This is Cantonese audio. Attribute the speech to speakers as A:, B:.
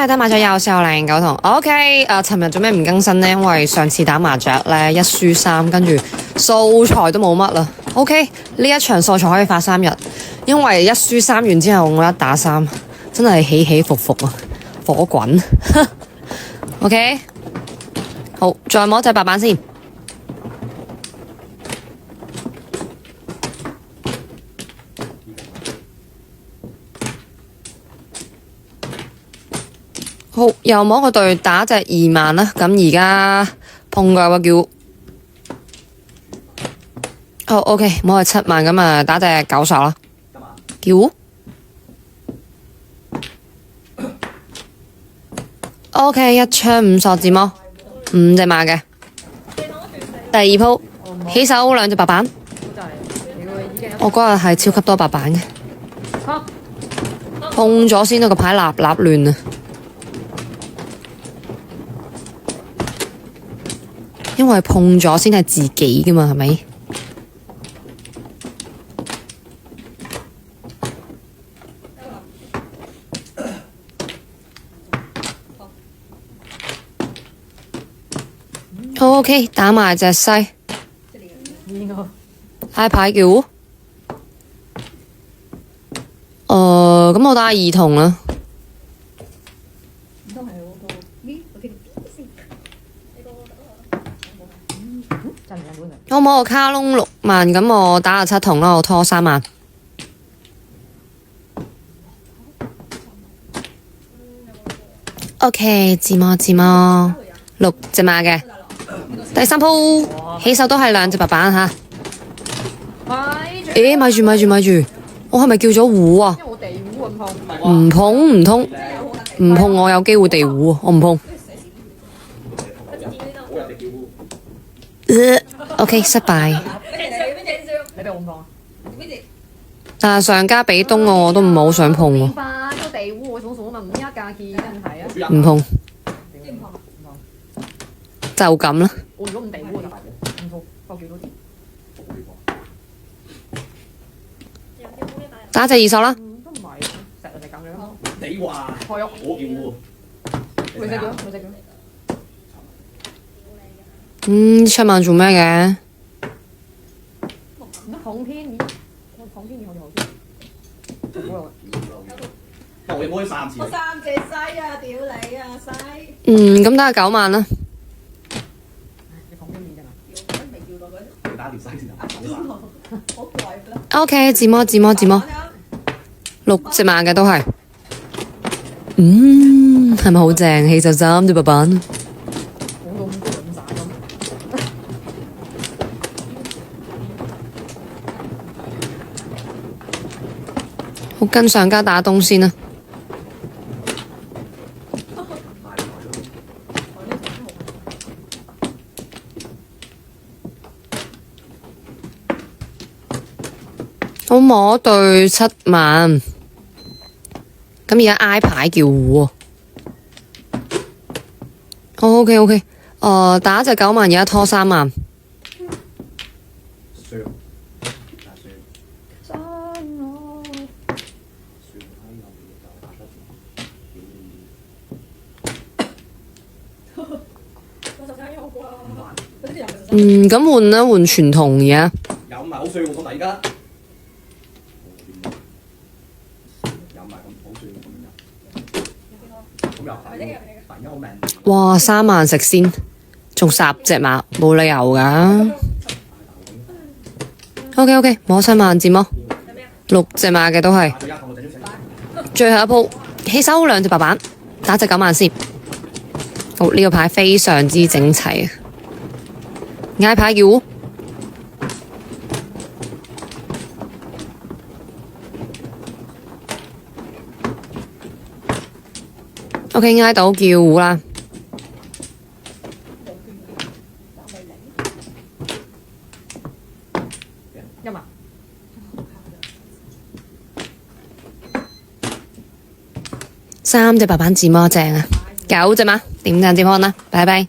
A: 係打麻雀有409同 OK。尋日做咩唔更新呢？因為上次打麻雀咧1輸3，跟住素材都冇乜啦。OK， 呢一場素材可以發3日，因為1輸3完之後我一打3，真係起起伏伏啊，火滾。OK， 好，再摸隻白板先。好，又摸個隊打隻2萬啦，咁而家碰過個叫，好 OK， 摸係7萬，咁啊打隻9索啦，叫 OK， 一槍5索字摸5隻馬嘅，第2鋪起手2隻白板，我嗰日係超級多白板嘅，碰咗先，個牌立亂啊！因為碰咗先係自己噶嘛，係咪？好 OK， 打埋隻西，拉牌叫，咁我打2筒啦。我摸個卡窿6萬，咁我打下7筒啦，我拖3萬。OK， 自摸6隻馬嘅，第3鋪起手都係2隻白板吓。誒，咪住，我係咪叫咗胡啊？唔碰唔通，唔碰我有機會地胡，我唔碰。OK， 失敗。但係上家俾東我都唔係好想碰喎。唔碰，就咁啦。打隻2索啦。
B: 你話我叫
A: 7萬做咩嘅？
B: 我摸咗3次。
C: 我3隻西啊！屌你啊西！
A: 咁打下9萬啦。
B: 你打條西先啊！
C: 好貴啦。
A: OK， 自摸6隻馬嘅都係。係咪好正？起手3隻白板。好，跟上家打東先啦。我摸對7萬，咁而家挨牌叫胡喎。OK， 打隻9萬，而家拖3萬。咁換啦，換傳統而家。
B: 有埋好衰喎，咁而家有埋咁好衰咁又係，突然間好命。
A: 哇，3萬食先，仲10隻馬，冇理由噶。OK， 摸7萬字摸6隻馬嘅都係。最後一鋪起手2隻白板，打隻9萬先。好，呢個牌非常之整齊啊！嗌牌叫，OK， 嗌到叫胡啦。3隻白板自摸正啊，9隻嘛，點讚接看啦，拜拜。